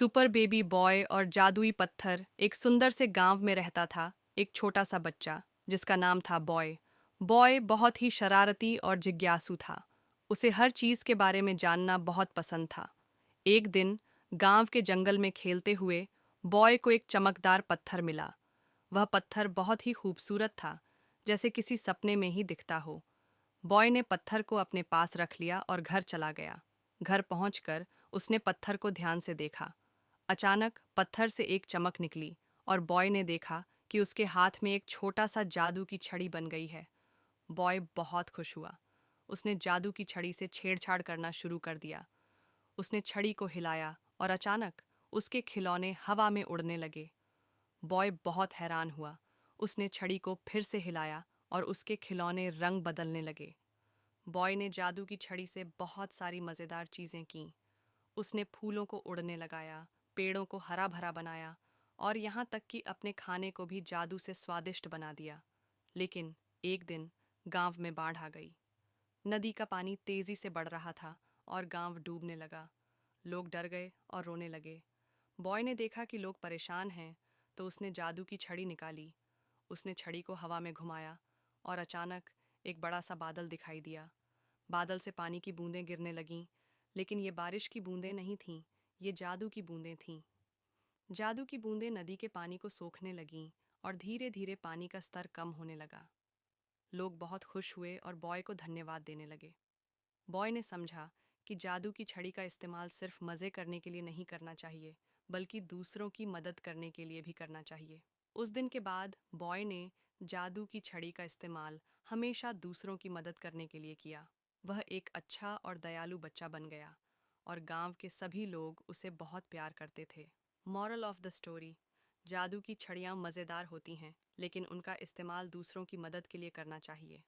Super baby boy और जादुई पत्थर एक सुंदर से गांव में रहता था। एक छोटा सा बच्चा जिसका नाम था बॉय। बॉय बहुत ही शरारती और जिज्ञासु था। उसे हर चीज के बारे में जानना बहुत पसंद था। एक दिन गांव के जंगल में खेलते हुए बॉय को एक चमकदार पत्थर मिला। वह पत्थर बहुत ही खूबसूरत था, जैसे किसी सपने में ही दिखता हो। बॉय ने पत्थर को अपने पास रख लिया और घर चला गया। घर पहुंचकर उसने पत्थर को ध्यान से देखा। अचानक पत्थर से एक चमक निकली और बॉय ने देखा कि उसके हाथ में एक छोटा सा जादू की छड़ी बन गई है। बॉय बहुत खुश हुआ। उसने जादू की छड़ी से छेड़छाड़ करना शुरू कर दिया। उसने छड़ी को हिलाया और अचानक उसके खिलौने हवा में उड़ने लगे। बॉय बहुत हैरान हुआ। उसने छड़ी को फिर से हिलाया और उसके खिलौने रंग बदलने लगे। बॉय ने जादू की छड़ी से बहुत सारी मज़ेदार चीज़ें कीं। उसने फूलों को उड़ने लगाया, पेड़ों को हरा भरा बनाया और यहाँ तक कि अपने खाने को भी जादू से स्वादिष्ट बना दिया। लेकिन एक दिन गांव में बाढ़ आ गई। नदी का पानी तेजी से बढ़ रहा था और गांव डूबने लगा। लोग डर गए और रोने लगे। बॉय ने देखा कि लोग परेशान हैं, तो उसने जादू की छड़ी निकाली। उसने छड़ी को हवा में घुमाया और अचानक एक बड़ा सा बादल दिखाई दिया। बादल से पानी की बूंदें गिरने लगीं, लेकिन ये बारिश की बूंदें नहीं थीं, ये जादू की बूंदें थीं। जादू की बूंदें नदी के पानी को सोखने लगीं और धीरे धीरे पानी का स्तर कम होने लगा। लोग बहुत खुश हुए और बॉय को धन्यवाद देने लगे। बॉय ने समझा कि जादू की छड़ी का इस्तेमाल सिर्फ मज़े करने के लिए नहीं करना चाहिए, बल्कि दूसरों की मदद करने के लिए भी करना चाहिए। उस दिन के बाद बॉय ने जादू की छड़ी का इस्तेमाल हमेशा दूसरों की मदद करने के लिए किया। वह एक अच्छा और दयालु बच्चा बन गया और गांव के सभी लोग उसे बहुत प्यार करते थे। मॉरल ऑफ द स्टोरी: जादू की छड़ियाँ मज़ेदार होती हैं, लेकिन उनका इस्तेमाल दूसरों की मदद के लिए करना चाहिए।